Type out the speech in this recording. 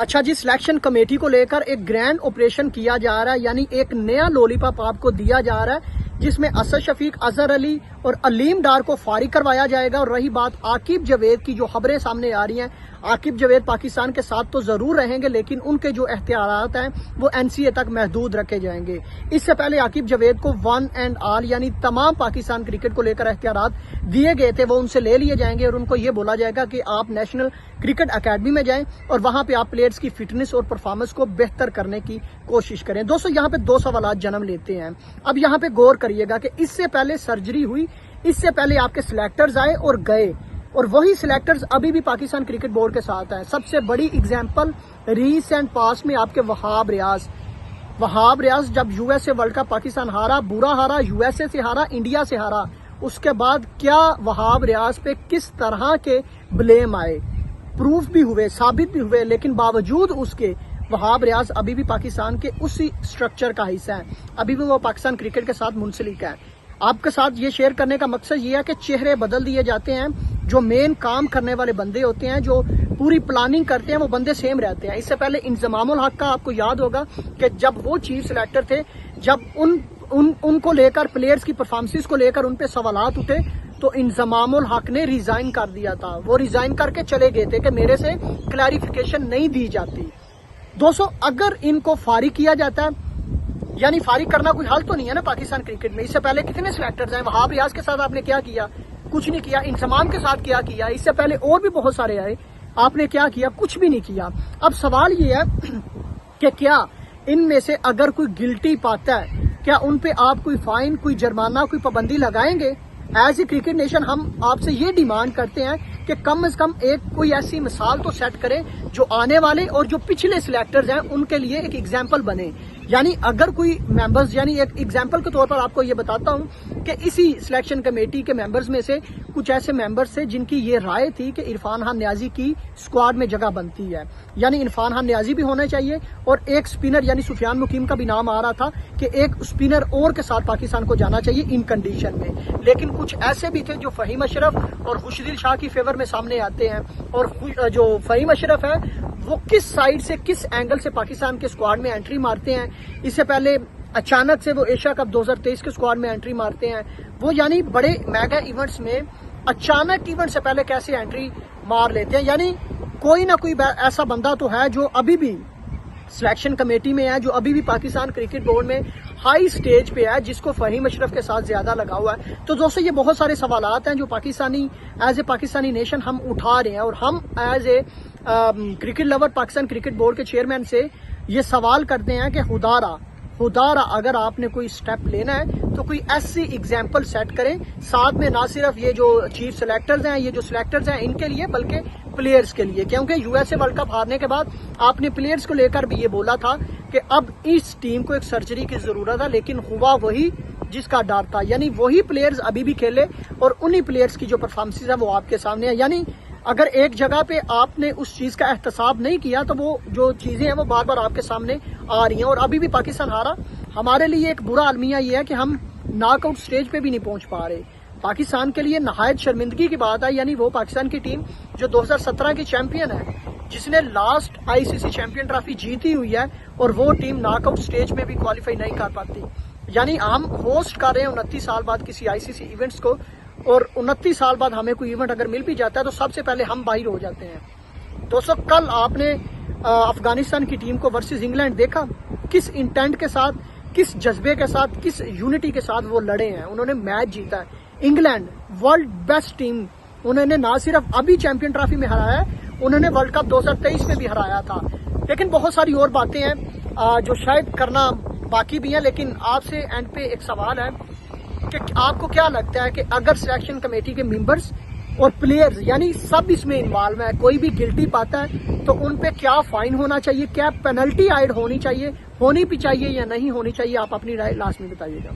अच्छा जी, selection committee को लेकर एक ग्रैंड ऑपरेशन किया जा रहा है, यानी एक नया लॉलीपॉप आपको दिया जा रहा है जिसमें असद शफीक, अजहर अली और अलीम डार को फारिग करवाया जाएगा। और रही बात आकिब जावेद की, जो खबरें सामने आ रही हैं, आकिब जावेद पाकिस्तान के साथ तो जरूर रहेंगे लेकिन उनके जो एहतियात हैं वो एनसीए तक महदूद रखे जाएंगे। इससे पहले आकिब जावेद को वन एंड ऑल यानी तमाम पाकिस्तान क्रिकेट को लेकर एहतियात दिए गए थे, वो उनसे ले लिए जाएंगे और उनको ये बोला जाएगा कि आप नेशनल क्रिकेट अकेडमी में जाएं और वहां पे आप प्लेयर्स की फिटनेस और परफॉर्मेंस को बेहतर करने की कोशिश करें। दोस्तों, यहाँ पे दो सवाल जन्म लेते हैं। अब यहाँ पे गौर करिएगा कि इससे पहले सर्जरी हुई, इससे पहले आपके सिलेक्टर्स आए और गए, और वही सिलेक्टर्स अभी भी पाकिस्तान क्रिकेट बोर्ड के साथ हैं। सबसे बड़ी एग्जांपल रीसेंट पास में आपके वहाब रियाज जब यूएसए वर्ल्ड कप पाकिस्तान हारा, बुरा हारा, यूएसए से हारा, इंडिया से हारा, उसके बाद क्या वहाब रियाज पे किस तरह के ब्लेम आए, प्रूफ भी हुए, साबित भी हुए, लेकिन बावजूद उसके वहाब रियाज अभी भी पाकिस्तान के उसी स्ट्रक्चर का हिस्सा है, अभी भी वो पाकिस्तान क्रिकेट के साथ मुंसलिक है। आपके साथ ये शेयर करने का मकसद ये है कि चेहरे बदल दिए जाते हैं, जो मेन काम करने वाले बंदे होते हैं, जो पूरी प्लानिंग करते हैं, वो बंदे सेम रहते हैं। इससे पहले इंजमामुल हक का आपको याद होगा कि जब वो चीफ सिलेक्टर थे, जब उनको लेकर प्लेयर्स की परफॉर्मेंस को लेकर उन पे सवालात उठे तो इंजमामुल हक ने रिजाइन कर दिया था। वो रिजाइन करके चले गए थे कि मेरे से क्लैरिफिकेशन नहीं दी जाती। दोस्तों, अगर इनको फारिग किया जाता है, यानी फारिग करना कोई हल तो नहीं है ना पाकिस्तान क्रिकेट में। इससे पहले कितने सिलेक्टर्स हैं, वहाब रियाज के साथ आपने क्या किया? कुछ नहीं किया। इंजमाम के साथ क्या किया? इससे पहले और भी बहुत सारे आए, आपने क्या किया? कुछ भी नहीं किया। अब सवाल ये है कि क्या इनमें से अगर कोई गिल्टी पाता है, क्या उन पे आप कोई फाइन, कोई जुर्माना, कोई पाबंदी लगाएंगे? एज ए क्रिकेट नेशन हम आपसे ये डिमांड करते हैं कि कम से कम एक कोई ऐसी मिसाल तो सेट करें जो आने वाले और जो पिछले सिलेक्टर्स हैं उनके लिए एक एग्जाम्पल बने। यानी अगर कोई मेंबर्स, यानी एक एग्जाम्पल के तौर पर आपको ये बताता हूं कि इसी सिलेक्शन कमेटी के मेंबर्स में से कुछ ऐसे मेंबर्स थे जिनकी ये राय थी कि इरफान खान नियाजी की स्क्वाड में जगह बनती है, यानी इरफान खान नियाजी भी होने चाहिए और एक स्पिनर यानी सुफियान मुकीम का भी नाम आ रहा था कि एक स्पिनर और के साथ पाकिस्तान को जाना चाहिए इन कंडीशन में। लेकिन कुछ ऐसे भी थे जो फहीम अशरफ और खुशदिल शाह की फेवर में सामने आते हैं, और जो फहीम अशरफ है वो किस साइड से, किस एंगल से पाकिस्तान के स्क्वाड में एंट्री मारते हैं। इससे पहले अचानक से वो एशिया कप 2023 के स्क्वाड में एंट्री मारते हैं। वो यानी बड़े मेगा इवेंट्स में अचानक इवेंट से पहले कैसे एंट्री मार लेते हैं। यानी कोई ना कोई ऐसा बंदा तो है जो अभी भी सिलेक्शन कमेटी में है, जो अभी भी पाकिस्तान क्रिकेट बोर्ड में हाई स्टेज पे है, जिसको फहीम अशरफ के साथ ज्यादा लगा हुआ है। तो दोस्तों, ये बहुत सारे सवालात हैं जो एज ए पाकिस्तानी नेशन हम उठा रहे हैं, और हम as a cricket lover Pakistan cricket board के चेयरमैन से ये सवाल करते हैं कि खुदारा अगर आपने कोई स्टेप लेना है तो कोई ऐसी एग्जाम्पल सेट करें, साथ में ना सिर्फ ये जो चीफ सिलेक्टर्स हैं, ये जो सिलेक्टर्स हैं इनके लिए, बल्कि प्लेयर्स के लिए। क्योंकि यूएसए वर्ल्ड कप हारने के बाद आपने प्लेयर्स को लेकर भी ये बोला था कि अब इस टीम को एक सर्जरी की जरूरत है, लेकिन हुआ वही जिसका डर था। यानी वही प्लेयर्स अभी भी खेले और उन्हीं प्लेयर्स की जो परफॉर्मेंस है वो आपके सामने है। यानी अगर एक जगह पे आपने उस चीज का एहतसाब नहीं किया तो वो जो चीजें हैं वो बार बार आपके सामने आ रही हैं, और अभी भी पाकिस्तान हारा। हमारे लिए एक बुरा अलमिया ये है कि हम नॉकआउट स्टेज पे भी नहीं पहुंच पा रहे। पाकिस्तान के लिए नहायत शर्मिंदगी की बात है, यानी वो पाकिस्तान की टीम जो 2017 की चैंपियन है, जिसने लास्ट आईसीसी चैंपियन ट्रॉफी जीती हुई है, और वो टीम नॉकआउट स्टेज में भी क्वालिफाई नहीं कर पाती। यानी हम होस्ट कर रहे हैं 29 साल बाद किसी आईसीसी इवेंट्स को, और 29 साल बाद हमें कोई इवेंट अगर मिल भी जाता है तो सबसे पहले हम बाहर हो जाते हैं। दोस्तों, कल आपने अफगानिस्तान की टीम को वर्सेस इंग्लैंड देखा, किस इंटेंट के साथ, किस जज्बे के साथ, किस यूनिटी के साथ वो लड़े हैं, उन्होंने मैच जीता है। इंग्लैंड वर्ल्ड बेस्ट टीम, उन्होंने ना सिर्फ अभी चैंपियन ट्रॉफी में हराया है, उन्होंने वर्ल्ड कप 2023 में भी हराया था। लेकिन बहुत सारी और बातें हैं जो शायद करना बाकी भी है। लेकिन आपसे एंड पे एक सवाल है कि आपको क्या लगता है कि अगर सिलेक्शन कमेटी के मेंबर्स और प्लेयर्स यानी सब इसमें इन्वॉल्व है, कोई भी गिल्टी पाता है तो उन पे क्या फाइन होना चाहिए, क्या पेनल्टी ऐड होनी चाहिए या नहीं होनी चाहिए? आप अपनी राय लास्ट में बताइएगा।